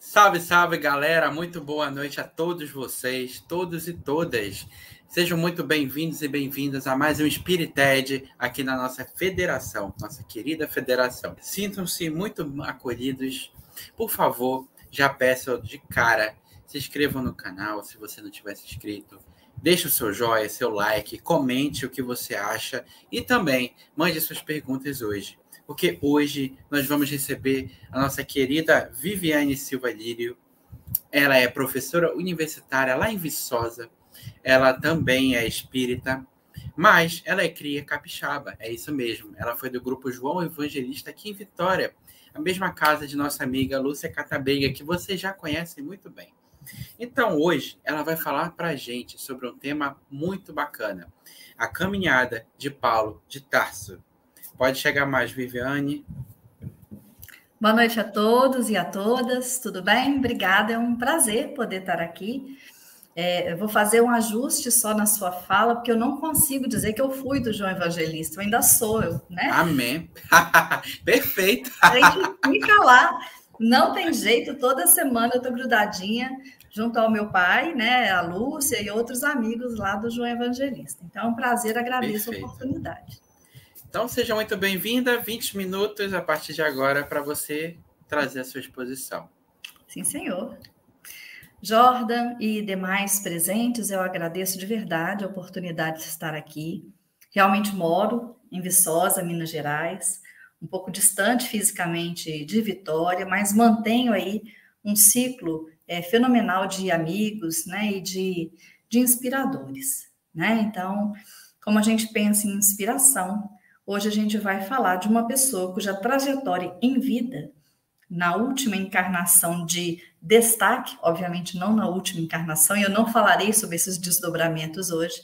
Salve, salve, galera! Muito boa noite a todos vocês, todos e todas. Sejam muito bem-vindos e bem-vindas a mais um Spirited aqui na nossa federação, nossa querida federação. Sintam-se muito acolhidos. Por favor, já peço de cara, se inscrevam no canal se você não tiver se inscrito. Deixe o seu joinha, seu like, comente o que você acha e também mande suas perguntas hoje. Porque hoje nós vamos receber a nossa querida Viviane Silva Lírio. Ela é professora universitária lá em Viçosa. Ela também é espírita, mas ela é cria capixaba, é isso mesmo. Ela foi do grupo João Evangelista aqui em Vitória, a mesma casa de nossa amiga Lúcia Catabeiga, que vocês já conhecem muito bem. Então, hoje, ela vai falar para a gente sobre um tema muito bacana, a caminhada de Paulo de Tarso. Pode chegar mais, Viviane. Boa noite a todos e a todas, tudo bem? Obrigada, é um prazer poder estar aqui. Eu vou fazer um ajuste só na sua fala, porque eu não consigo dizer que eu fui do João Evangelista, eu ainda sou, né? Amém. Perfeito. A gente fica lá, não tem jeito, toda semana eu estou grudadinha junto ao meu pai, né, a Lúcia e outros amigos lá do João Evangelista. Então, é um prazer, agradeço Perfeito. a oportunidade. Então, seja muito bem-vinda. 20 minutos a partir de agora para você trazer a sua exposição. Sim, senhor. Jordan e demais presentes, eu agradeço de verdade a oportunidade de estar aqui. Realmente moro em Viçosa, Minas Gerais, um pouco distante fisicamente de Vitória, mas mantenho aí um ciclo fenomenal de amigos, né, e de inspiradores, né? Então, como a gente pensa em inspiração, hoje a gente vai falar de uma pessoa cuja trajetória em vida, na última encarnação de destaque, obviamente não na última encarnação, e eu não falarei sobre esses desdobramentos hoje,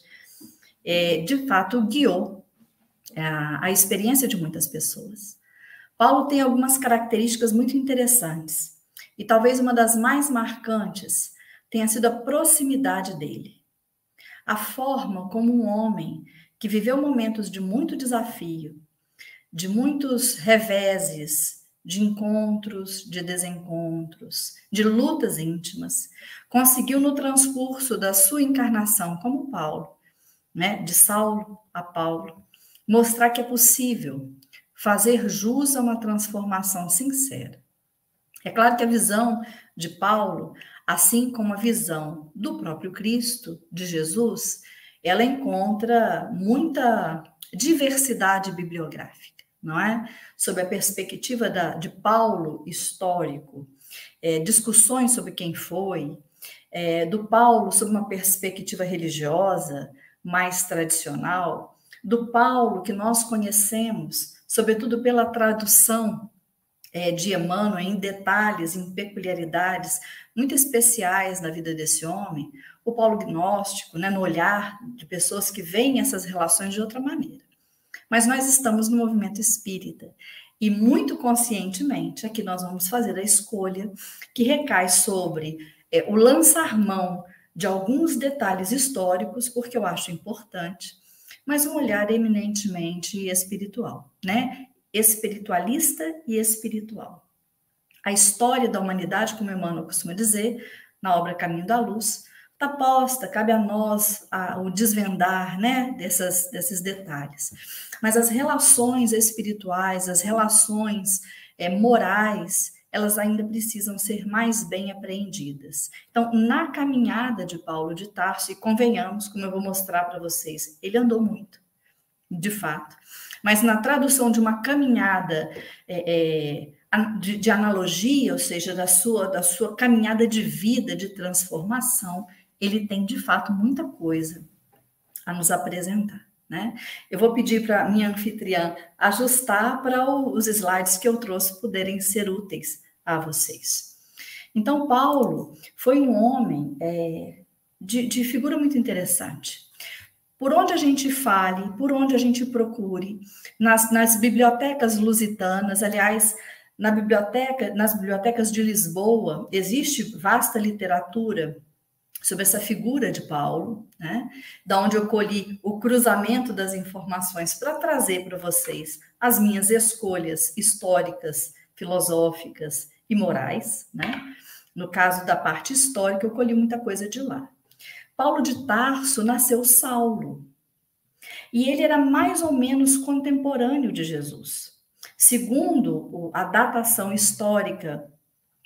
de fato guiou a experiência de muitas pessoas. Paulo tem algumas características muito interessantes, e talvez uma das mais marcantes tenha sido a proximidade dele. A forma como um homem que viveu momentos de muito desafio, de muitos reveses, de encontros, de desencontros, de lutas íntimas, conseguiu no transcurso da sua encarnação como Paulo, né, de Saulo a Paulo, mostrar que é possível fazer jus a uma transformação sincera. É claro que a visão de Paulo, assim como a visão do próprio Cristo, de Jesus, ela encontra muita diversidade bibliográfica, não é? Sob a perspectiva de Paulo histórico, discussões sobre quem foi, do Paulo sob uma perspectiva religiosa mais tradicional, do Paulo que nós conhecemos, sobretudo pela tradução de Emmanuel, em detalhes, em peculiaridades muito especiais na vida desse homem, o Paulo gnóstico, né, no olhar de pessoas que veem essas relações de outra maneira. Mas nós estamos no movimento espírita e muito conscientemente aqui nós vamos fazer a escolha que recai sobre o lançar mão de alguns detalhes históricos, porque eu acho importante, mas um olhar eminentemente espiritual, né? Espiritualista e espiritual. A história da humanidade, como Emmanuel costuma dizer, na obra Caminho da Luz, está posta, cabe a nós o desvendar, né, desses detalhes. Mas as relações espirituais, as relações morais, elas ainda precisam ser mais bem apreendidas. Então, na caminhada de Paulo de Tarso, e convenhamos, como eu vou mostrar para vocês, ele andou muito, de fato. Mas na tradução de uma caminhada de analogia, ou seja, da sua caminhada de vida, de transformação, ele tem, de fato, muita coisa a nos apresentar, né? Eu vou pedir para a minha anfitriã ajustar para os slides que eu trouxe poderem ser úteis a vocês. Então, Paulo foi um homem de figura muito interessante. Por onde a gente fale, por onde a gente procure, nas bibliotecas lusitanas, aliás, nas bibliotecas de Lisboa, existe vasta literatura sobre essa figura de Paulo, né? Da onde eu colhi o cruzamento das informações para trazer para vocês as minhas escolhas históricas, filosóficas e e morais, né? No caso da parte histórica, eu colhi muita coisa de lá. Paulo de Tarso nasceu Saulo, e ele era mais ou menos contemporâneo de Jesus. Segundo a datação histórica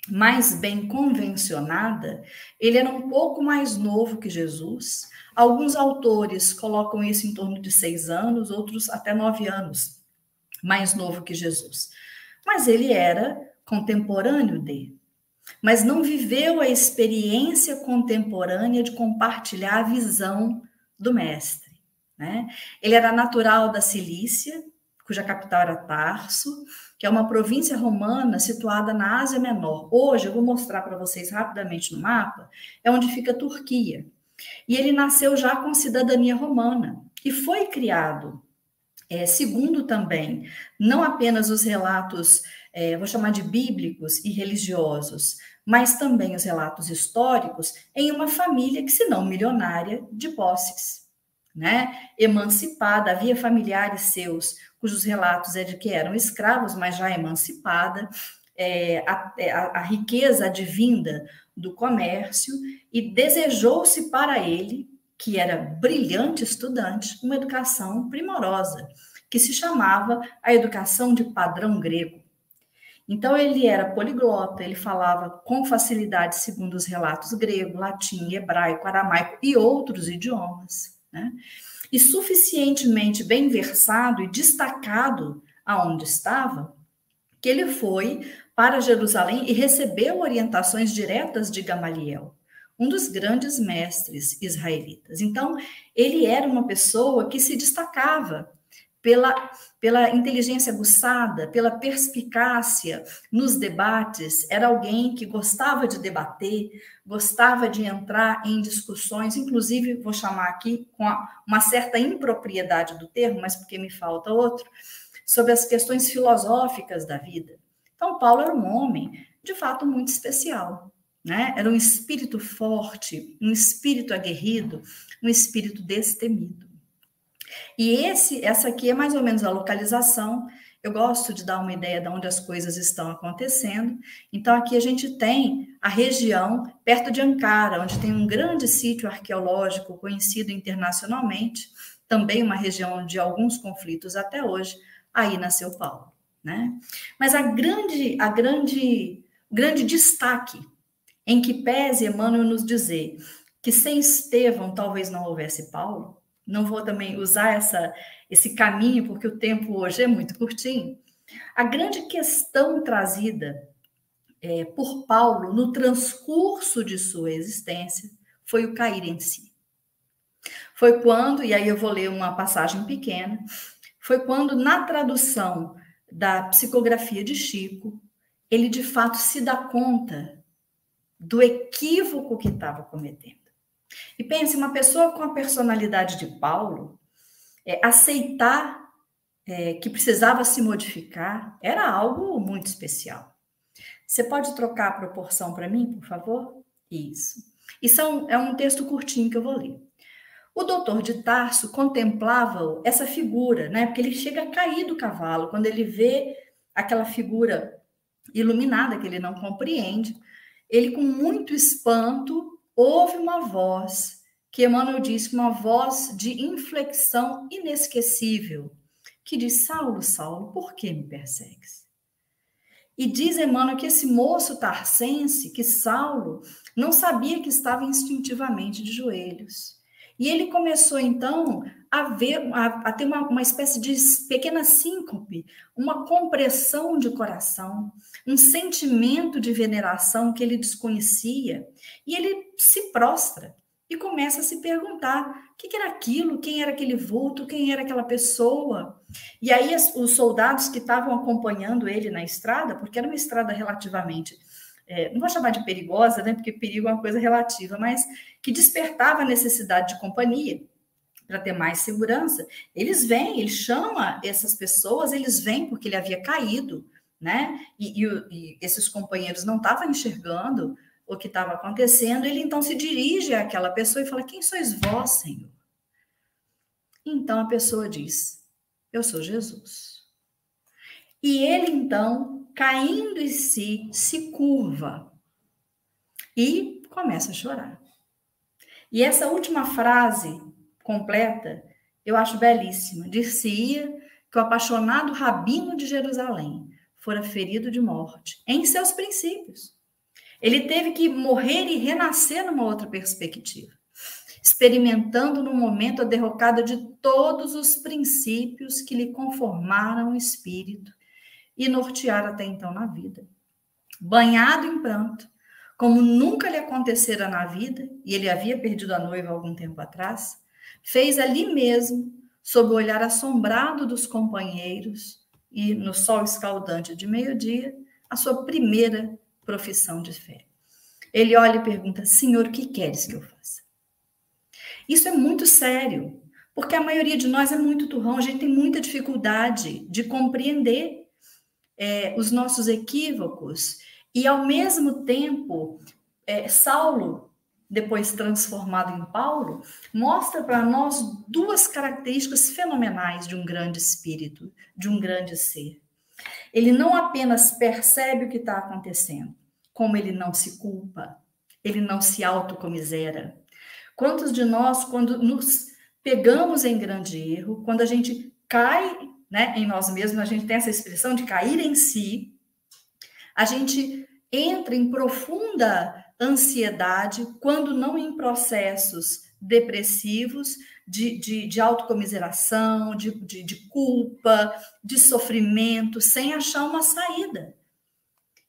mais bem convencionada, ele era um pouco mais novo que Jesus. Alguns autores colocam isso em torno de 6 anos, outros até 9 anos mais novo que Jesus. Mas ele era contemporâneo dele. Mas não viveu a experiência contemporânea de compartilhar a visão do mestre, né? Ele era natural da Cilícia, cuja capital era Tarso, que é uma província romana situada na Ásia Menor. Hoje, eu vou mostrar para vocês rapidamente no mapa, é onde fica a Turquia. E ele nasceu já com cidadania romana e foi criado, segundo também, não apenas os relatos, vou chamar de bíblicos e religiosos, mas também os relatos históricos, em uma família que, se não milionária, de posses, né? Emancipada, havia familiares seus cujos relatos é de que eram escravos, mas já emancipada, a riqueza advinda do comércio, e desejou-se para ele, que era brilhante estudante, uma educação primorosa, que se chamava a educação de padrão grego. Então, ele era poliglota, ele falava com facilidade, segundo os relatos, grego, latim, hebraico, aramaico e outros idiomas, né? E suficientemente bem versado e destacado aonde estava, que ele foi para Jerusalém e recebeu orientações diretas de Gamaliel, um dos grandes mestres israelitas. Então, ele era uma pessoa que se destacava pela inteligência aguçada, pela perspicácia nos debates. Era alguém que gostava de debater, gostava de entrar em discussões, inclusive, vou chamar aqui com uma certa impropriedade do termo, mas porque me falta outro, sobre as questões filosóficas da vida. Então, Paulo era um homem, de fato, muito especial, né? Era um espírito forte, um espírito aguerrido, um espírito destemido. E essa aqui é mais ou menos a localização. Eu gosto de dar uma ideia de onde as coisas estão acontecendo. Então, aqui a gente tem a região perto de Ankara, onde tem um grande sítio arqueológico conhecido internacionalmente, também uma região de alguns conflitos até hoje. Aí nasceu Paulo, né? Mas o grande destaque em que pese Emmanuel nos dizer que sem Estevão talvez não houvesse Paulo. Não vou também usar esse caminho, porque o tempo hoje é muito curtinho. A grande questão trazida por Paulo no transcurso de sua existência foi o cair em si. Foi quando, e aí eu vou ler uma passagem pequena, foi quando, na tradução da psicografia de Chico, ele de fato se dá conta do equívoco que estava cometendo. E pense, uma pessoa com a personalidade de Paulo, aceitar que precisava se modificar era algo muito especial. Você pode trocar a proporção para mim, por favor? Isso. É um texto curtinho que eu vou ler. O doutor de Tarso contemplava essa figura, né? Porque ele chega a cair do cavalo quando ele vê aquela figura iluminada que ele não compreende. Ele, com muito espanto, ouve uma voz, que Emmanuel diz, uma voz de inflexão inesquecível, que diz: Saulo, Saulo, por que me persegues? E diz Emmanuel que esse moço tarsense, que Saulo, não sabia que estava instintivamente de joelhos. E ele começou, então, a ter uma espécie de pequena síncope, uma compressão de coração, um sentimento de veneração que ele desconhecia, e ele se prostra e começa a se perguntar o que era aquilo, quem era aquele vulto, quem era aquela pessoa. E aí os soldados que estavam acompanhando ele na estrada, porque era uma estrada relativamente, não vou chamar de perigosa, né, porque perigo é uma coisa relativa, mas que despertava a necessidade de companhia, para ter mais segurança, eles vêm, ele chama essas pessoas, eles vêm porque ele havia caído, né? E esses companheiros não estavam enxergando o que estava acontecendo. Ele então se dirige àquela pessoa e fala: quem sois vós, Senhor? Então a pessoa diz: eu sou Jesus. E ele então caindo em si, se curva e começa a chorar. E essa última frase completa, eu acho belíssima. Dir-se-ia que o apaixonado rabino de Jerusalém fora ferido de morte em seus princípios. Ele teve que morrer e renascer numa outra perspectiva, experimentando no momento a derrocada de todos os princípios que lhe conformaram o espírito e nortearam até então na vida. Banhado em pranto, como nunca lhe acontecera na vida, e ele havia perdido a noiva há algum tempo atrás, fez ali mesmo, sob o olhar assombrado dos companheiros e no sol escaldante de meio-dia, a sua primeira profissão de fé. Ele olha e pergunta: Senhor, o que queres que eu faça? Isso é muito sério, porque a maioria de nós é muito turrão, a gente tem muita dificuldade de compreender os nossos equívocos e, ao mesmo tempo, Saulo, depois transformado em Paulo, mostra para nós duas características fenomenais de um grande espírito, de um grande ser. Ele não apenas percebe o que está acontecendo, como ele não se culpa, ele não se autocomisera. Quantos de nós, quando nos pegamos em grande erro, quando a gente cai, né, em nós mesmos, a gente tem essa expressão de cair em si, a gente entra em profunda ansiedade, quando não em processos depressivos, de autocomiseração, de culpa, de sofrimento, sem achar uma saída.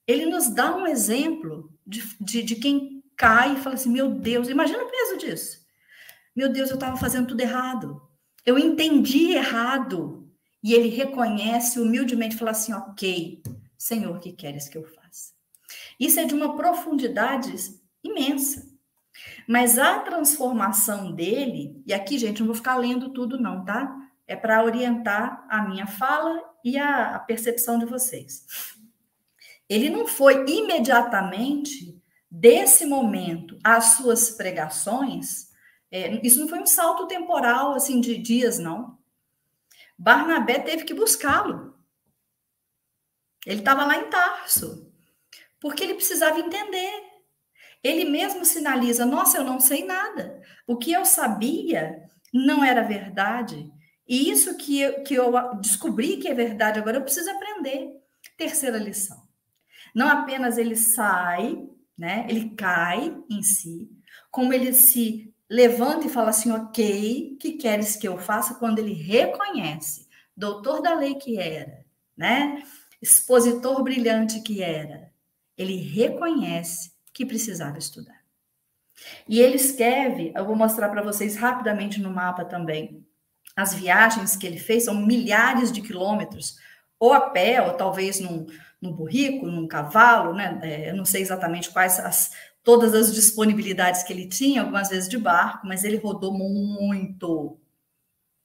Ele nos dá um exemplo de quem cai e fala assim: meu Deus, imagina o peso disso. Meu Deus, eu estava fazendo tudo errado. Eu entendi errado. E ele reconhece humildemente e fala assim: ok, Senhor, o que queres que eu faça? Isso é de uma profundidade imensa. Mas a transformação dele, e aqui, gente, não vou ficar lendo tudo não, tá? É para orientar a minha fala e a percepção de vocês. Ele não foi imediatamente, desse momento, às suas pregações, isso não foi um salto temporal, assim, de dias, não. Barnabé teve que buscá-lo. Ele estava lá em Tarso, porque ele precisava entender. Ele mesmo sinaliza: nossa, eu não sei nada. O que eu sabia não era verdade. E isso que eu descobri que é verdade agora, eu preciso aprender. Terceira lição. Não apenas ele sai, né? Ele cai em si, como ele se levanta e fala assim: ok, o que queres que eu faça? Quando ele reconhece, doutor da lei que era, né? Expositor brilhante que era, ele reconhece que precisava estudar. E ele escreve, eu vou mostrar para vocês rapidamente no mapa também, as viagens que ele fez, são milhares de quilômetros, ou a pé, ou talvez num burrico, num cavalo, né? Eu não sei exatamente quais todas as disponibilidades que ele tinha, algumas vezes de barco, mas ele rodou muito,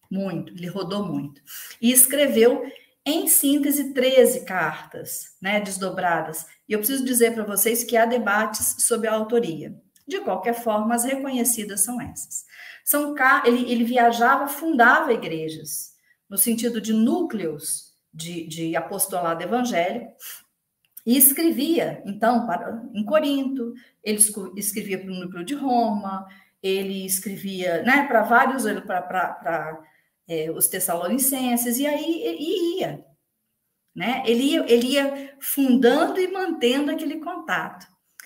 ele rodou muito. E escreveu, em síntese, 13 cartas, né, desdobradas. E eu preciso dizer para vocês que há debates sobre a autoria. De qualquer forma, as reconhecidas são essas. Ele viajava, fundava igrejas, no sentido de núcleos de apostolado evangélico, e escrevia, então, em Corinto, ele escrevia para o núcleo de Roma, ele escrevia, né, para vários, para os Tessalonicenses, e aí ia, né? Ele ia fundando e mantendo aquele contato.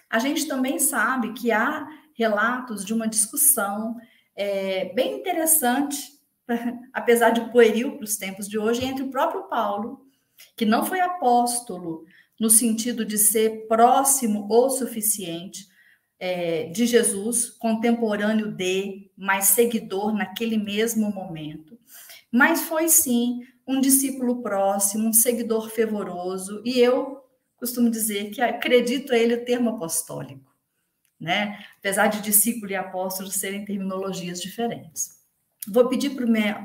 A gente também sabe que há relatos de uma discussão bem interessante, apesar de pueril para os tempos de hoje, entre o próprio Paulo, que não foi apóstolo no sentido de ser próximo ou suficiente de Jesus, contemporâneo mas seguidor naquele mesmo momento, mas foi sim um discípulo próximo, um seguidor fervoroso, e eu costumo dizer que acredito a ele o termo apostólico, né? Apesar de discípulo e apóstolo serem terminologias diferentes. Vou pedir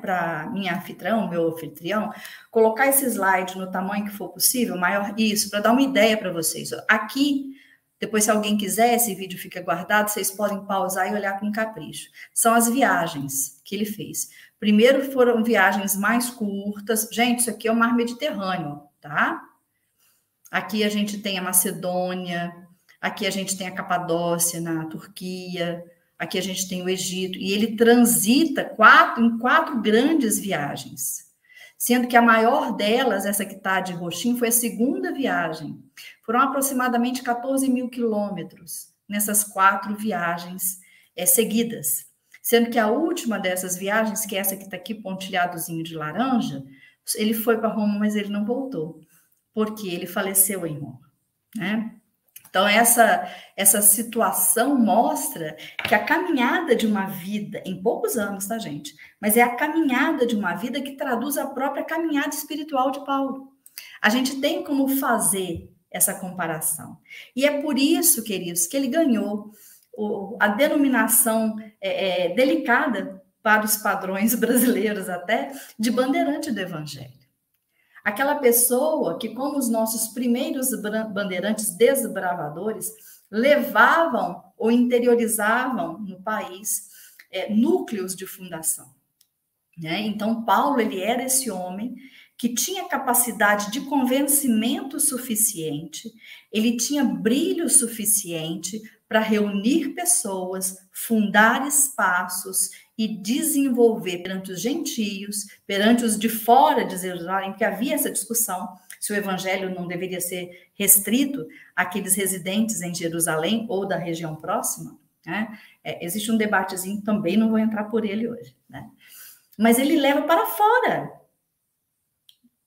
para minha anfitrião, meu anfitrião, colocar esse slide no tamanho que for possível, maior isso, para dar uma ideia para vocês. Aqui, depois, se alguém quiser, esse vídeo fica guardado, vocês podem pausar e olhar com capricho. São as viagens que ele fez. Primeiro foram viagens mais curtas. Gente, isso aqui é o mar Mediterrâneo, tá? Aqui a gente tem a Macedônia, aqui a gente tem a Capadócia, na Turquia, aqui a gente tem o Egito, e ele transita em quatro grandes viagens, sendo que a maior delas, essa que está de roxinho, foi a segunda viagem. Foram aproximadamente 14 mil quilômetros nessas 4 viagens seguidas, sendo que a última dessas viagens, que é essa que está aqui pontilhadozinho de laranja, ele foi para Roma, mas ele não voltou, porque ele faleceu em Roma, né? Então, essa situação mostra que a caminhada de uma vida, em poucos anos, tá, gente? Mas é a caminhada de uma vida que traduz a própria caminhada espiritual de Paulo. A gente tem como fazer essa comparação. E é por isso, queridos, que ele ganhou a denominação delicada para os padrões brasileiros até, de bandeirante do evangelho. Aquela pessoa que, como os nossos primeiros bandeirantes desbravadores, levavam ou interiorizavam no país núcleos de fundação, né? Então, Paulo, ele era esse homem que tinha capacidade de convencimento suficiente, ele tinha brilho suficiente para reunir pessoas, fundar espaços e desenvolver perante os gentios, perante os de fora de Jerusalém, porque havia essa discussão se o evangelho não deveria ser restrito àqueles residentes em Jerusalém ou da região próxima, né? Existe um debatezinho também, não vou entrar por ele hoje, né? Mas ele leva para fora,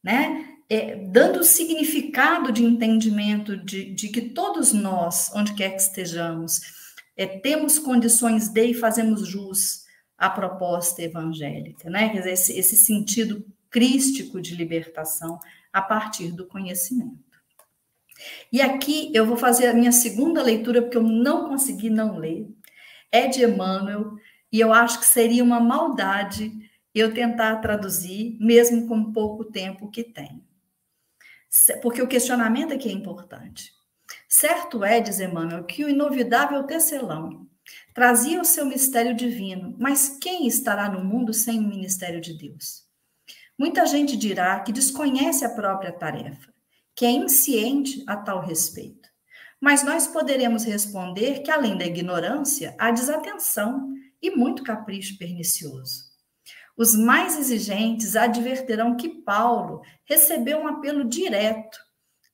né? Dando significado de entendimento de que todos nós, onde quer que estejamos, temos condições de e fazemos jus à proposta evangélica, né? Quer dizer, esse sentido crístico de libertação a partir do conhecimento. E aqui eu vou fazer a minha segunda leitura, porque eu não consegui não ler, é de Emmanuel, e eu acho que seria uma maldade eu tentar traduzir, mesmo com pouco tempo que tenho. Porque o questionamento aqui é importante. Certo é, diz Emmanuel, que o inovidável tecelão trazia o seu mistério divino, mas quem estará no mundo sem o ministério de Deus? Muita gente dirá que desconhece a própria tarefa, que é insciente a tal respeito. Mas nós poderemos responder que, além da ignorância, há desatenção e muito capricho pernicioso. Os mais exigentes adverterão que Paulo recebeu um apelo direto,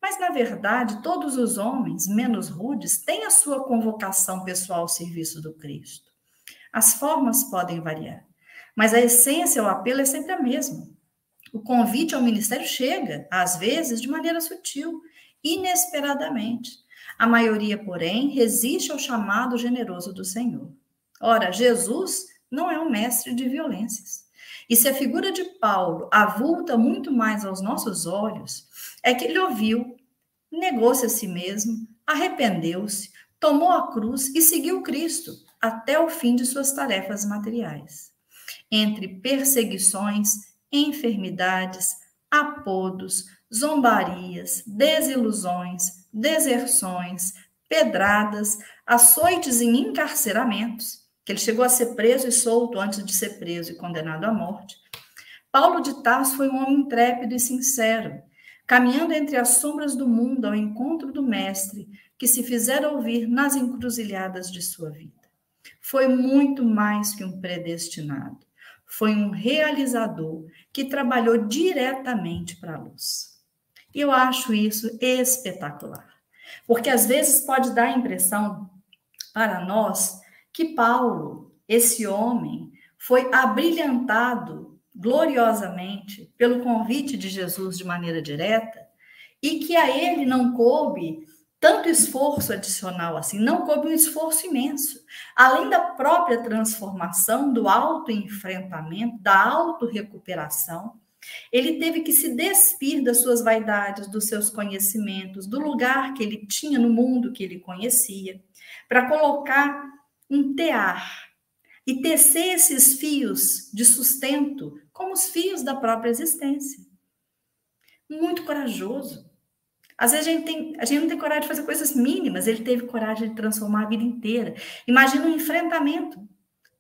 mas, na verdade, todos os homens, menos rudes, têm a sua convocação pessoal ao serviço do Cristo. As formas podem variar, mas a essência, o apelo é sempre a mesma. O convite ao ministério chega, às vezes, de maneira sutil, inesperadamente. A maioria, porém, resiste ao chamado generoso do Senhor. Ora, Jesus não é um mestre de violências. E se a figura de Paulo avulta muito mais aos nossos olhos, é que ele ouviu, negou-se a si mesmo, arrependeu-se, tomou a cruz e seguiu Cristo até o fim de suas tarefas materiais. Entre perseguições, enfermidades, apodos, zombarias, desilusões, deserções, pedradas, açoites e encarceramentos, que ele chegou a ser preso e solto antes de ser preso e condenado à morte. Paulo de Tarso foi um homem intrépido e sincero, caminhando entre as sombras do mundo ao encontro do Mestre, que se fizera ouvir nas encruzilhadas de sua vida. Foi muito mais que um predestinado, foi um realizador que trabalhou diretamente para a luz. E eu acho isso espetacular, porque às vezes pode dar a impressão para nós que Paulo, esse homem, foi abrilhantado gloriosamente pelo convite de Jesus de maneira direta e que a ele não coube tanto esforço adicional assim, não coube um esforço imenso. Além da própria transformação, do autoenfrentamento, da autorrecuperação, ele teve que se despir das suas vaidades, dos seus conhecimentos, do lugar que ele tinha no mundo que ele conhecia, para colocar um tear e tecer esses fios de sustento como os fios da própria existência. Muito corajoso. Às vezes a gente não tem coragem de fazer coisas mínimas, ele teve coragem de transformar a vida inteira. Imagina um enfrentamento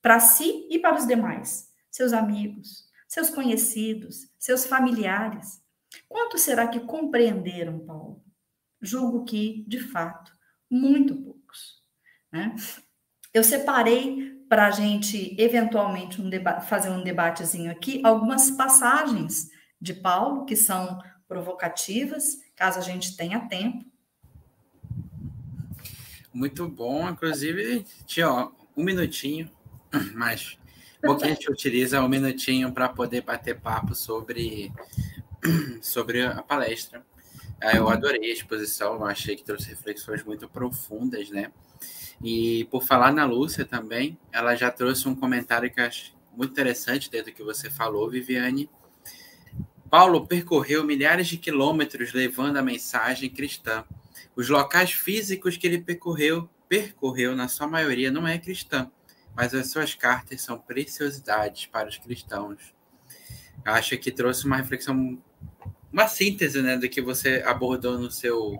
para si e para os demais, seus amigos, seus conhecidos, seus familiares. Quantos será que compreenderam Paulo? julgo que, de fato, muito poucos, né? Eu separei para a gente, eventualmente, fazer um debatezinho aqui, algumas passagens de Paulo, que são provocativas, caso a gente tenha tempo. Muito bom, inclusive, tinha um minutinho, mas bom que a gente utiliza um minutinho para poder bater papo sobre a palestra. Eu adorei a exposição, eu achei que trouxe reflexões muito profundas, né? E por falar na Lúcia também, ela já trouxe um comentário que eu acho muito interessante dentro do que você falou, Viviane. Paulo percorreu milhares de quilômetros levando a mensagem cristã. Os locais físicos que ele percorreu, na sua maioria, não é cristã, mas as suas cartas são preciosidades para os cristãos. Eu acho que trouxe uma reflexão, uma síntese, né, do que você abordou no seu...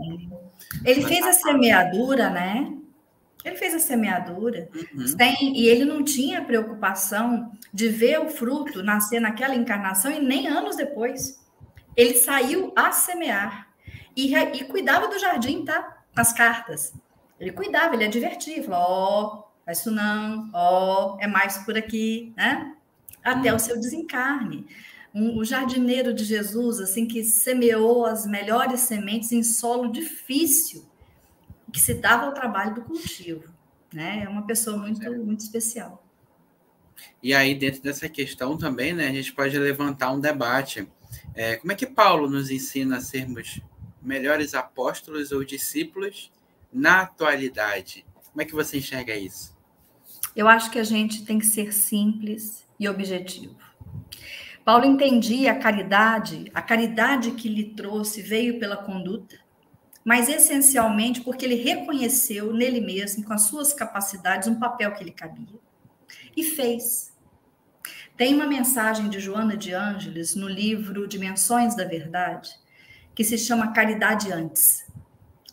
Ele fez a semeadura, né? Ele fez a semeadura, e ele não tinha preocupação de ver o fruto nascer naquela encarnação e nem anos depois. Ele saiu a semear e cuidava do jardim, tá? Nas cartas. Ele cuidava, ele advertia, falou, faz isso não, é mais por aqui, né? Até o seu desencarne. O jardineiro de Jesus, assim, que semeou as melhores sementes em solo difícil, que se dava ao trabalho do cultivo, né? É uma pessoa muito especial. E aí, dentro dessa questão também, né, a gente pode levantar um debate. Como é que Paulo nos ensina a sermos melhores apóstolos ou discípulos na atualidade? Como é que você enxerga isso? Eu acho que a gente tem que ser simples e objetivo. Paulo entendia a caridade que lhe trouxe veio pela conduta, mas essencialmente porque ele reconheceu nele mesmo, com as suas capacidades, um papel que lhe cabia. E fez. Tem uma mensagem de Joana de Ângeles no livro Dimensões da Verdade, que se chama Caridade Antes.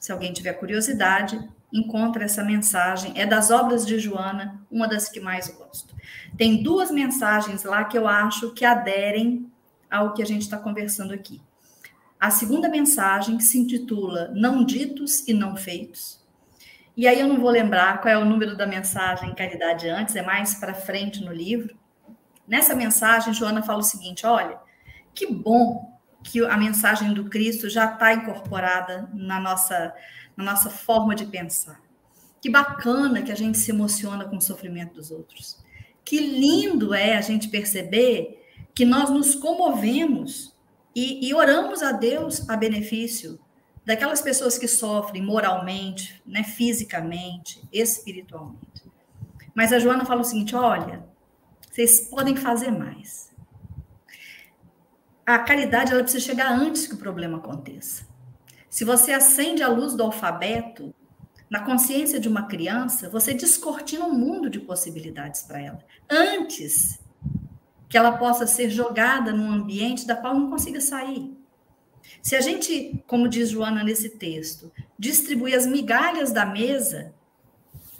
Se alguém tiver curiosidade, encontra essa mensagem. É das obras de Joana, uma das que mais gosto. Tem 2 mensagens lá que eu acho que aderem ao que a gente está conversando aqui. A segunda mensagem, que se intitula Não Ditos e Não Feitos. E aí eu não vou lembrar qual é o número da mensagem Caridade Antes, é mais para frente no livro. Nessa mensagem, Joana fala o seguinte, olha, que bom que a mensagem do Cristo já está incorporada na nossa forma de pensar. Que bacana que a gente se emociona com o sofrimento dos outros. Que lindo é a gente perceber que nós nos comovemos e oramos a Deus a benefício daquelas pessoas que sofrem moralmente, né, fisicamente, espiritualmente. Mas a Joana fala o seguinte, olha, vocês podem fazer mais. A caridade ela precisa chegar antes que o problema aconteça. Se você acende a luz do alfabeto na consciência de uma criança, você descortina um mundo de possibilidades para ela, antes que ela possa ser jogada num ambiente da qual não consiga sair. Se a gente, como diz Joana nesse texto, distribuir as migalhas da mesa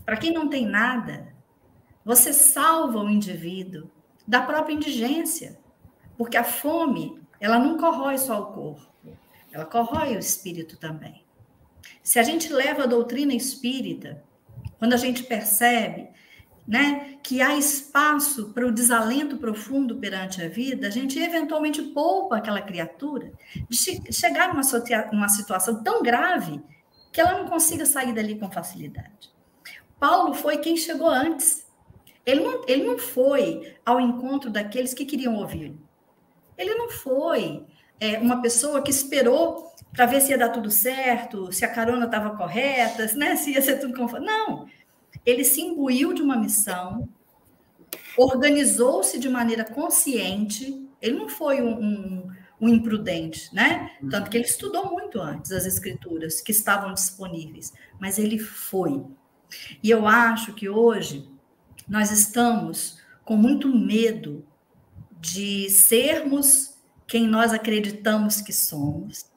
para quem não tem nada, você salva o indivíduo da própria indigência, porque a fome, ela não corrói só o corpo, ela corrói o espírito também. Se a gente leva a doutrina espírita, quando a gente percebe, né, que há espaço para o desalento profundo perante a vida, a gente eventualmente poupa aquela criatura de chegar numa situação tão grave que ela não consiga sair dali com facilidade. Paulo foi quem chegou antes. Ele não foi ao encontro daqueles que queriam ouvir. Ele não foi uma pessoa que esperou para ver se ia dar tudo certo, se a carona estava correta, né, se ia ser tudo confortável. Não. Ele se imbuiu de uma missão, organizou-se de maneira consciente. Ele não foi um imprudente, né? Tanto que ele estudou muito antes as escrituras que estavam disponíveis, mas ele foi. E eu acho que hoje nós estamos com muito medo de sermos quem nós acreditamos que somos,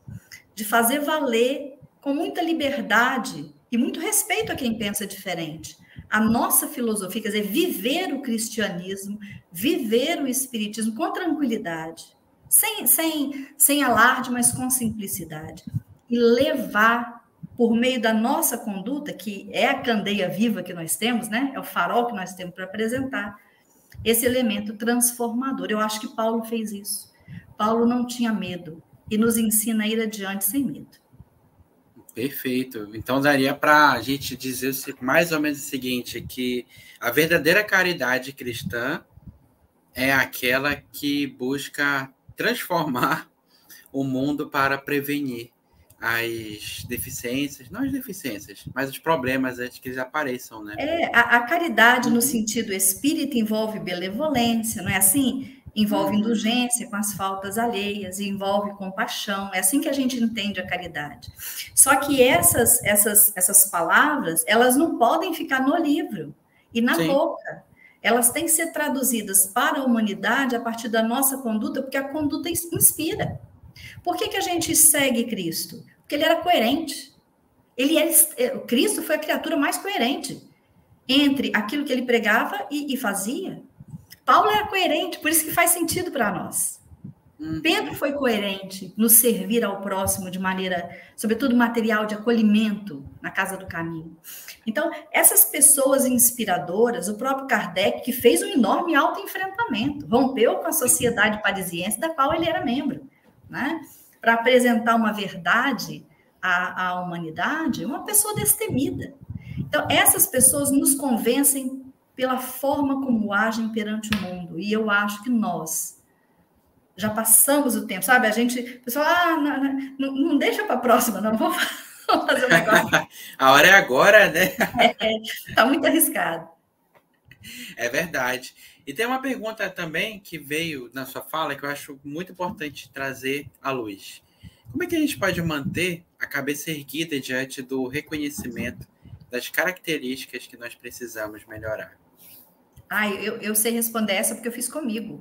de fazer valer com muita liberdade e muito respeito a quem pensa diferente. A nossa filosofia, quer dizer, viver o cristianismo, viver o espiritismo com tranquilidade, sem alarde, mas com simplicidade. E levar por meio da nossa conduta, que é a candeia viva que nós temos, né? É o farol que nós temos para apresentar esse elemento transformador. Eu acho que Paulo fez isso. Paulo não tinha medo e nos ensina a ir adiante sem medo. Perfeito. Então daria para a gente dizer mais ou menos o seguinte, que a verdadeira caridade cristã é aquela que busca transformar o mundo para prevenir as deficiências, não as deficiências, mas os problemas antes que eles apareçam, né? A caridade no sentido espírita envolve benevolência, não é assim? Envolve indulgência com as faltas alheias, envolve compaixão, é assim que a gente entende a caridade. Só que essas palavras, elas não podem ficar no livro e na boca. Elas têm que ser traduzidas para a humanidade a partir da nossa conduta, porque a conduta inspira. Por que a gente segue Cristo? Porque ele era coerente. Cristo foi a criatura mais coerente entre aquilo que ele pregava e fazia. Paulo era coerente, por isso que faz sentido para nós. Pedro foi coerente no servir ao próximo de maneira, sobretudo material de acolhimento na casa do caminho. Então, essas pessoas inspiradoras, o próprio Kardec, que fez um enorme autoenfrentamento, rompeu com a sociedade parisiense da qual ele era membro, né? Para apresentar uma verdade à humanidade, uma pessoa destemida. Então, essas pessoas nos convencem pela forma como agem perante o mundo. E eu acho que nós já passamos o tempo, sabe? O pessoal, não deixa para a próxima, não vou fazer o negócio. A hora é agora, né? Tá muito arriscado. É verdade. E tem uma pergunta também que veio na sua fala que eu acho muito importante trazer à luz. Como é que a gente pode manter a cabeça erguida diante do reconhecimento das características que nós precisamos melhorar? Eu sei responder essa porque eu fiz comigo.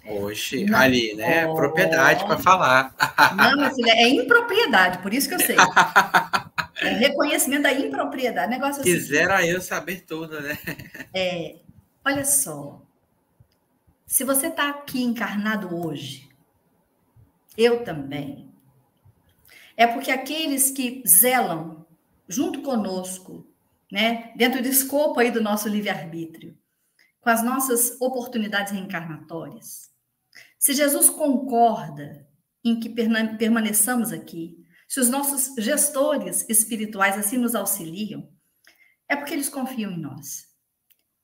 Oxe, ali, né? Propriedade para falar. Não, minha filha, é impropriedade, por isso que eu sei. É reconhecimento da impropriedade. Negócio assim. Quisera eu saber tudo, né? Olha só. Se você está aqui encarnado hoje, eu também, é porque aqueles que zelam junto conosco, né, dentro do escopo aí do nosso livre-arbítrio, com as nossas oportunidades reencarnatórias, se Jesus concorda em que permaneçamos aqui, se os nossos gestores espirituais assim nos auxiliam, é porque eles confiam em nós.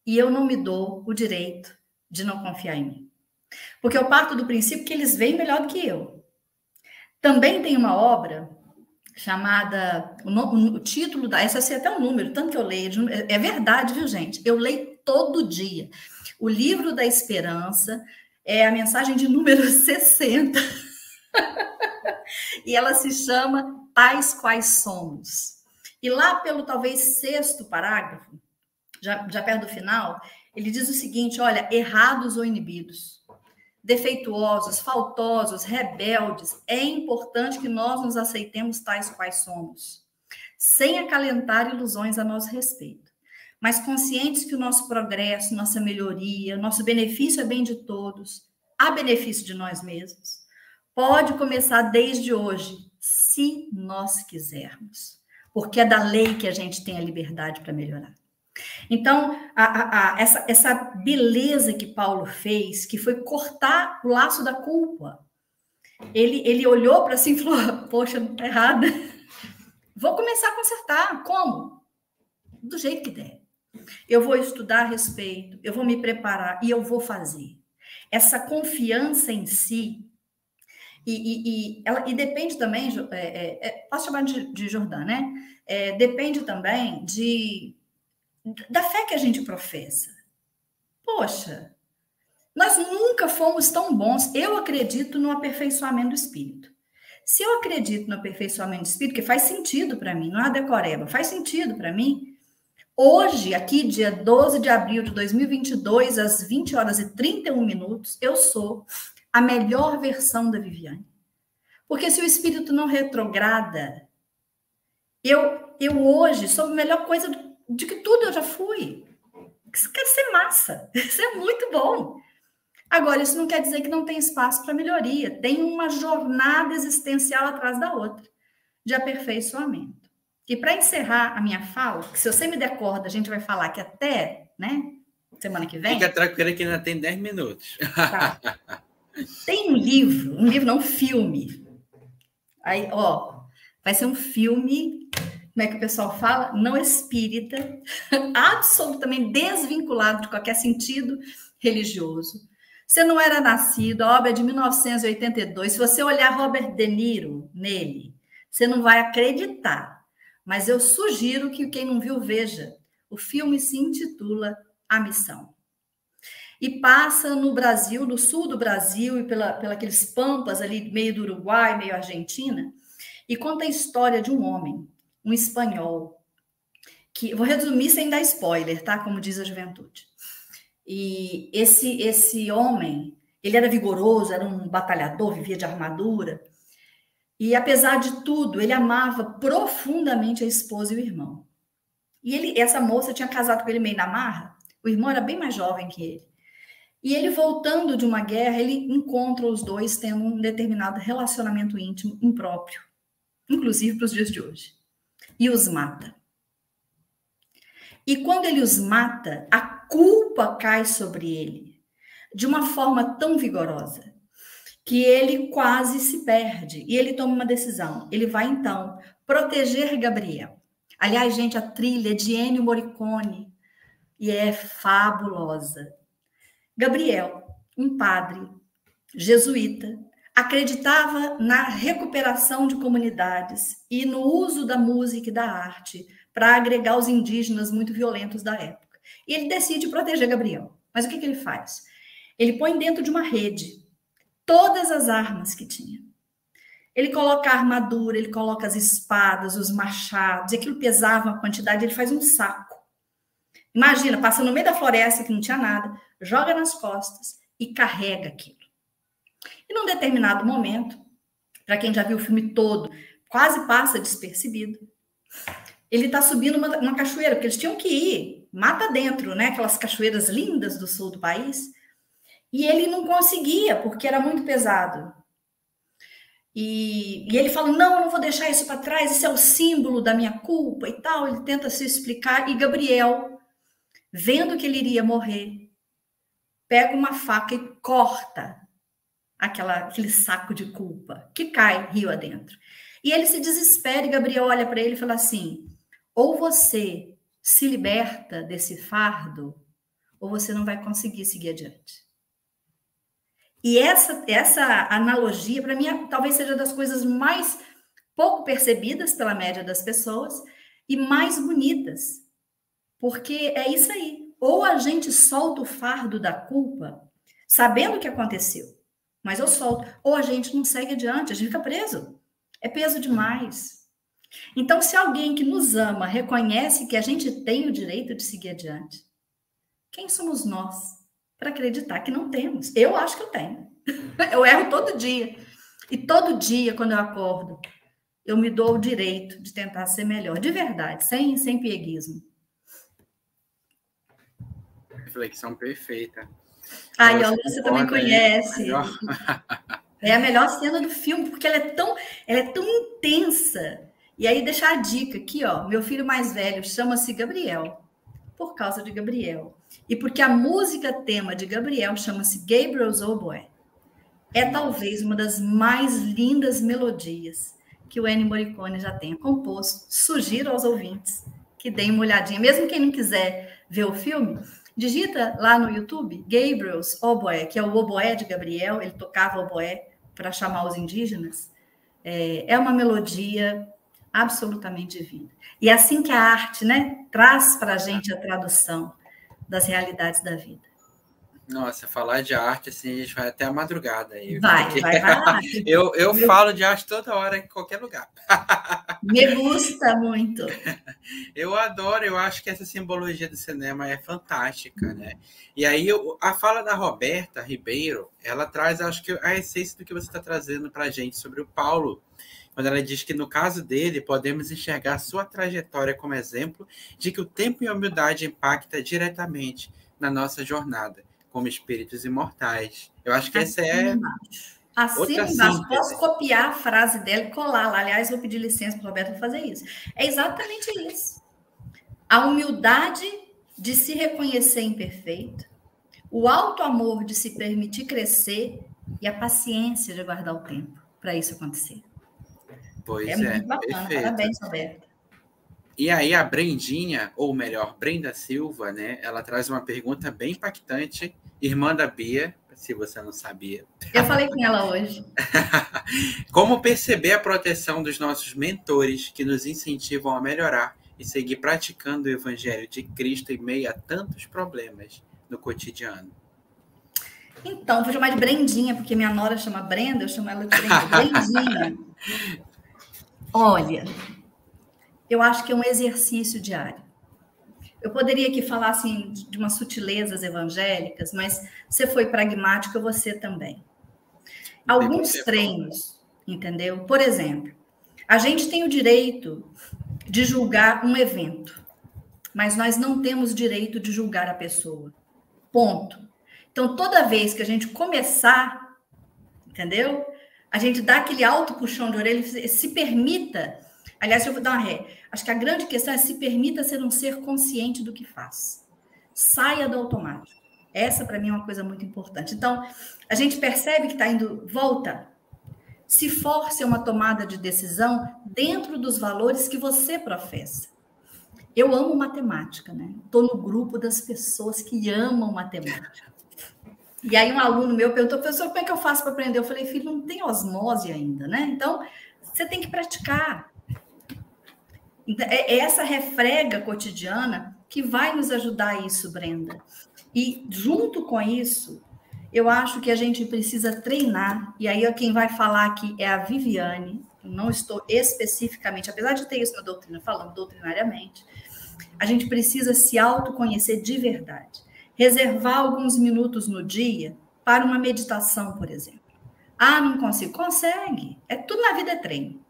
E eu não me dou o direito de não confiar em mim. Porque eu parto do princípio que eles veem melhor do que eu. Também tem uma obra chamada, o título essa é até um número, tanto que eu leio, é verdade, viu, gente? Eu leio todo dia. O Livro da Esperança é a mensagem de número 60. E ela se chama Tais Quais Somos. E lá pelo talvez 6º parágrafo, já perto do final, ele diz o seguinte, olha, errados ou inibidos, defeituosos, faltosos, rebeldes, é importante que nós nos aceitemos tais quais somos, sem acalentar ilusões a nosso respeito, mas conscientes que o nosso progresso, nossa melhoria, nosso benefício é bem de todos, a benefício de nós mesmos, pode começar desde hoje, se nós quisermos, porque é da lei que a gente tem a liberdade para melhorar. Então, essa beleza que Paulo fez, que foi cortar o laço da culpa, ele olhou para si e falou, poxa, não está errado, vou começar a consertar. Como? Do jeito que der. Eu vou estudar a respeito, eu vou me preparar e eu vou fazer. Essa confiança em si, e depende também, posso chamar de Jordã, né? Depende também da fé que a gente professa. Poxa, nós nunca fomos tão bons. Eu acredito no aperfeiçoamento do espírito. Se eu acredito no aperfeiçoamento do espírito, que faz sentido para mim, não é decoreba, faz sentido para mim, hoje, aqui, dia 12 de abril de 2022, às 20h31, eu sou a melhor versão da Viviane. Porque se o espírito não retrograda, eu hoje sou a melhor coisa de que tudo eu já fui. Isso quer ser massa. Isso é muito bom. Agora, isso não quer dizer que não tem espaço para melhoria. Tem uma jornada existencial atrás da outra, de aperfeiçoamento. E para encerrar a minha fala, que se você me der corda, a gente vai falar que até, né, semana que vem. Fica tranquila que ainda tem 10 minutos. Tá. Tem um livro não, um filme. Aí, ó, vai ser um filme, como é que o pessoal fala? Não espírita, absolutamente desvinculado de qualquer sentido religioso. Você não era nascido, a obra é de 1982. Se você olhar Robert De Niro nele, você não vai acreditar. Mas eu sugiro que quem não viu, veja. O filme se intitula A Missão. E passa no Brasil, no sul do Brasil, e pela aqueles pampas ali, meio do Uruguai, meio Argentina, e conta a história de um homem, um espanhol, que, vou resumir sem dar spoiler, tá? Como diz a juventude. E esse homem, ele era vigoroso, era um batalhador, vivia de armadura, e apesar de tudo, ele amava profundamente a esposa e o irmão. E essa moça tinha casado com ele meio na marra, o irmão era bem mais jovem que ele. E ele, voltando de uma guerra, ele encontra os dois tendo um determinado relacionamento íntimo impróprio, inclusive para os dias de hoje, e os mata. E quando ele os mata, a culpa cai sobre ele de uma forma tão vigorosa que ele quase se perde. E ele toma uma decisão. Ele vai, então, proteger Gabriel. Aliás, gente, a trilha é de Ennio Morricone e é fabulosa. Gabriel, um padre jesuíta, acreditava na recuperação de comunidades e no uso da música e da arte para agregar os indígenas muito violentos da época. E ele decide proteger Gabriel. Mas o que ele faz? Ele põe dentro de uma rede todas as armas que tinha. Ele coloca a armadura, ele coloca as espadas, os machados, e aquilo pesava uma quantidade, ele faz um saco. Imagina, passa no meio da floresta que não tinha nada, joga nas costas e carrega aquilo. E num determinado momento, para quem já viu o filme todo, quase passa despercebido, ele está subindo uma cachoeira, porque eles tinham que ir, mata dentro, né? Aquelas cachoeiras lindas do sul do país, e ele não conseguia, porque era muito pesado. E ele fala, não, eu não vou deixar isso para trás, isso é o símbolo da minha culpa e tal. Ele tenta se explicar, e Gabriel, vendo que ele iria morrer, pega uma faca e corta aquele saco de culpa, que cai rio adentro. E ele se desespera, e Gabriel olha para ele e fala assim, ou você se liberta desse fardo, ou você não vai conseguir seguir adiante. E essa analogia, para mim, talvez seja das coisas mais pouco percebidas pela média das pessoas e mais bonitas. Porque é isso aí. Ou a gente solta o fardo da culpa, sabendo o que aconteceu, mas eu solto. Ou a gente não segue adiante, a gente fica preso. É peso demais. Então, se alguém que nos ama reconhece que a gente tem o direito de seguir adiante, quem somos nós para acreditar que não temos? Eu acho que eu tenho. Eu erro todo dia. E todo dia, quando eu acordo, eu me dou o direito de tentar ser melhor. De verdade, sem pieguismo. Reflexão perfeita. Ai, a Lúcia também conhece. É a melhor cena do filme, porque ela é tão intensa. E aí, deixar a dica aqui, ó. Meu filho mais velho chama-se Gabriel, por causa de Gabriel. E porque a música tema de Gabriel chama-se Gabriel's Oboe. É talvez uma das mais lindas melodias que o Ennio Morricone já tenha composto. Sugiro aos ouvintes que deem uma olhadinha. Mesmo quem não quiser ver o filme, digita lá no YouTube Gabriel's Oboe, que é o oboé de Gabriel. Ele tocava oboé para chamar os indígenas. É uma melodia absolutamente divina. E é assim que a arte, né, traz para a gente a tradução das realidades da vida. Nossa, falar de arte, assim, a gente vai até a madrugada aí. Vai lá. Eu falo de arte toda hora, em qualquer lugar. Me gusta muito. Eu adoro, eu acho que essa simbologia do cinema é fantástica, né? E aí, a fala da Roberta Ribeiro, ela traz, acho que, a essência do que você está trazendo para a gente sobre o Paulo, quando ela diz que, no caso dele, podemos enxergar sua trajetória como exemplo de que o tempo e a humildade impactam diretamente na nossa jornada como espíritos imortais. Eu acho que essa é Assina embaixo. Posso copiar a frase dela e colar lá. Aliás, vou pedir licença para o Roberto fazer isso. É exatamente isso. A humildade de se reconhecer imperfeito, o alto amor de se permitir crescer e a paciência de aguardar o tempo para isso acontecer. Pois é muito bacana. Perfeito. Parabéns, Roberto. E aí a Brendinha, ou melhor, Brenda Silva, né? Ela traz uma pergunta bem impactante, irmã da Bia, se você não sabia. Eu falei com ela hoje. Como perceber a proteção dos nossos mentores que nos incentivam a melhorar e seguir praticando o Evangelho de Cristo em meio a tantos problemas no cotidiano? Então, vou chamar de Brendinha, porque minha nora chama Brenda, eu chamo ela de Brenda. Brendinha. Olha, eu acho que é um exercício diário. Eu poderia aqui falar assim, de umas sutilezas evangélicas, mas você foi pragmática, você também. Alguns treinos, entendeu? Por exemplo, a gente tem o direito de julgar um evento, mas nós não temos direito de julgar a pessoa. Ponto. Então, toda vez que a gente começar, entendeu? A gente dá aquele alto puxão de orelha, se permita. Aliás, eu vou dar uma ré. Acho que a grande questão é se permita ser um ser consciente do que faz. Saia do automático. Essa, para mim, é uma coisa muito importante. Então, a gente percebe que está indo, volta. Se force a uma tomada de decisão dentro dos valores que você professa. Eu amo matemática, né? Estou no grupo das pessoas que amam matemática. E aí um aluno meu perguntou, professor, como é que eu faço para aprender? Eu falei, filho, não tem osmose ainda, né? Então, você tem que praticar. Então, é essa refrega cotidiana que vai nos ajudar a isso, Brenda. E junto com isso, eu acho que a gente precisa treinar, e aí quem vai falar aqui é a Viviane, eu não estou especificamente, apesar de ter isso na doutrina, falando doutrinariamente, a gente precisa se autoconhecer de verdade. Reservar alguns minutos no dia para uma meditação, por exemplo. Ah, não consigo. Consegue. Tudo na vida é treino.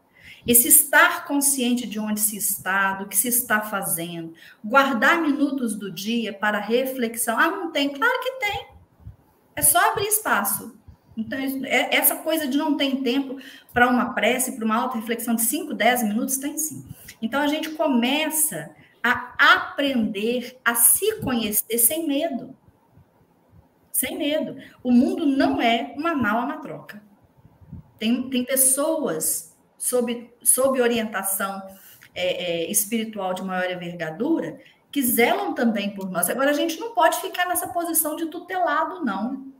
Esse estar consciente de onde se está, do que se está fazendo, guardar minutos do dia para reflexão. Ah, não tem? Claro que tem. É só abrir espaço. Então, essa coisa de não ter tempo para uma prece, para uma auto-reflexão de 5, 10 minutos, tem sim. Então, a gente começa a aprender a se conhecer sem medo. Sem medo. O mundo não é uma nau, uma troca. Tem pessoas sob orientação espiritual de maior envergadura que zelam também por nós. Agora, a gente não pode ficar nessa posição de tutelado, não.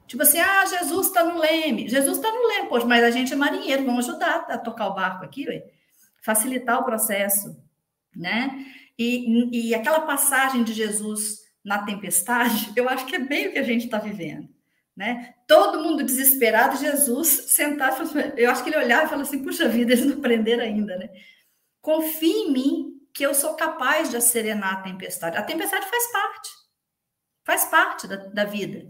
Tipo assim, Jesus está no leme. Jesus está no leme, poxa, mas a gente é marinheiro, vamos ajudar a tocar o barco aqui, ué. Facilitar o processo, né? E aquela passagem de Jesus na tempestade, eu acho que é bem o que a gente está vivendo, né? Todo mundo desesperado, Jesus sentado, eu acho que ele olhava e falava assim, puxa vida, eles não aprenderam ainda, né? Confie em mim que eu sou capaz de acerenar a tempestade. A tempestade faz parte da vida,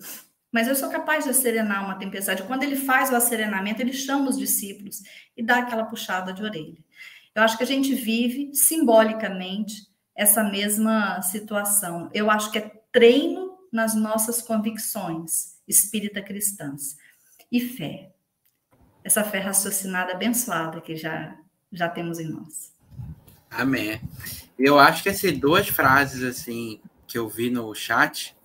mas eu sou capaz de acerenar uma tempestade. Quando ele faz o acerenamento, ele chama os discípulos e dá aquela puxada de orelha. Eu acho que a gente vive simbolicamente essa mesma situação. Eu acho que é treino nas nossas convicções espírita cristãs e fé. Essa fé raciocinada abençoada que já temos em nós. Amém. Eu acho que essas duas frases assim que eu vi no chat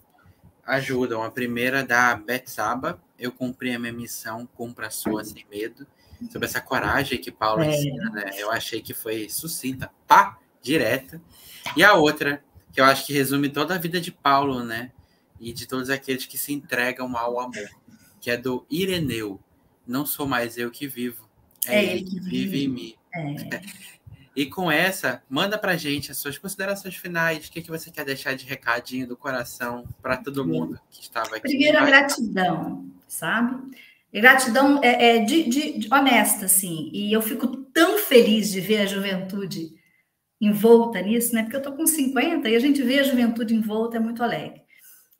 ajudam. A primeira da Betsaba, eu cumpri a minha missão, cumpra a sua sem medo. Sobre essa coragem que Paulo ensina, né? Eu achei que foi sucinta, direta. E a outra, que eu acho que resume toda a vida de Paulo, né? E de todos aqueles que se entregam ao amor, que é do Ireneu. Não sou mais eu que vivo, é ele que vive em mim. E com essa, manda pra gente as suas considerações finais. O que você quer deixar de recadinho do coração para todo mundo que estava aqui? Primeiro, a gratidão, sabe? Gratidão de honesta, assim. E eu fico tão feliz de ver a juventude envolta nisso, né? Porque eu tô com 50 e a gente vê a juventude envolta, é muito alegre.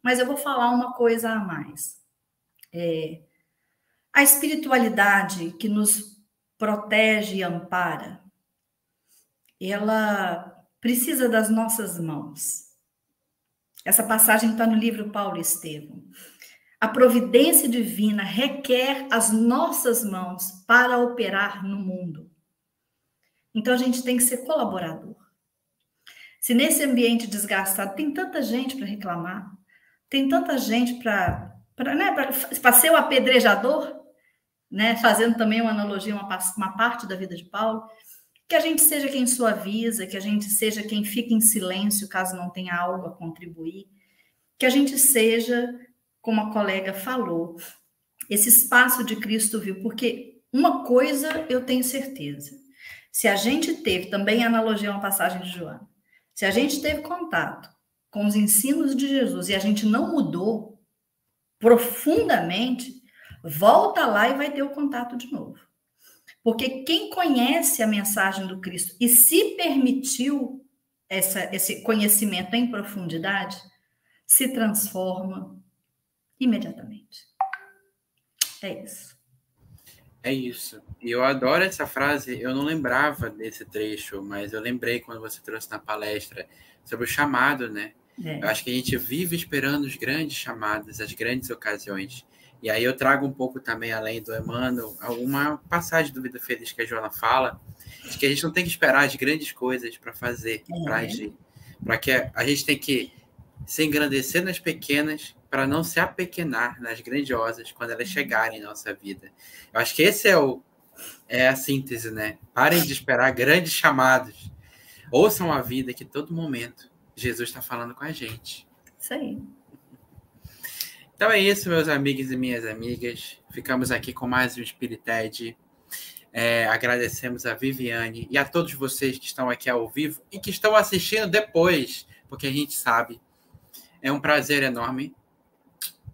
Mas eu vou falar uma coisa a mais. A espiritualidade que nos protege e ampara, ela precisa das nossas mãos. Essa passagem está no livro Paulo e Estevão. A providência divina requer as nossas mãos para operar no mundo. Então a gente tem que ser colaborador. Se nesse ambiente desgastado tem tanta gente para reclamar, tem tanta gente para ser o apedrejador, né? Fazendo também uma analogia, uma parte da vida de Paulo, que a gente seja quem suaviza, que a gente seja quem fica em silêncio caso não tenha algo a contribuir, que a gente seja, como a colega falou, esse espaço de Cristo viu, porque uma coisa eu tenho certeza, se a gente teve, também analogia a uma passagem de Joana, se a gente teve contato com os ensinos de Jesus e a gente não mudou profundamente, volta lá e vai ter o contato de novo. Porque quem conhece a mensagem do Cristo e se permitiu esse conhecimento em profundidade, se transforma imediatamente. É isso. É isso. E eu adoro essa frase. Eu não lembrava desse trecho, mas eu lembrei quando você trouxe na palestra sobre o chamado, né? Eu acho que a gente vive esperando os grandes chamados, as grandes ocasiões. E aí eu trago um pouco também, além do Emmanuel, alguma passagem do Vida Feliz que a Joana fala, de que a gente não tem que esperar as grandes coisas para fazer, para agir. Para que a gente tem que se engrandecer nas pequenas para não se apequenar nas grandiosas quando elas chegarem em nossa vida. Eu acho que esse é a síntese, né? Parem de esperar grandes chamados. Ouçam a vida que todo momento Jesus está falando com a gente. Isso aí. Então é isso, meus amigos e minhas amigas. Ficamos aqui com mais um Spirited. Agradecemos a Viviane e a todos vocês que estão aqui ao vivo e que estão assistindo depois, porque a gente sabe. É um prazer enorme.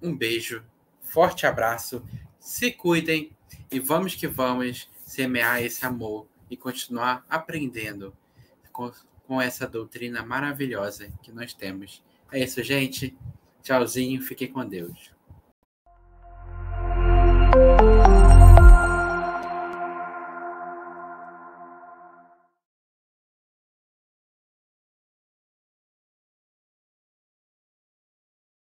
Um beijo, forte abraço, se cuidem e vamos que vamos semear esse amor e continuar aprendendo com essa doutrina maravilhosa que nós temos. É isso, gente. Tchauzinho, fiquem com Deus.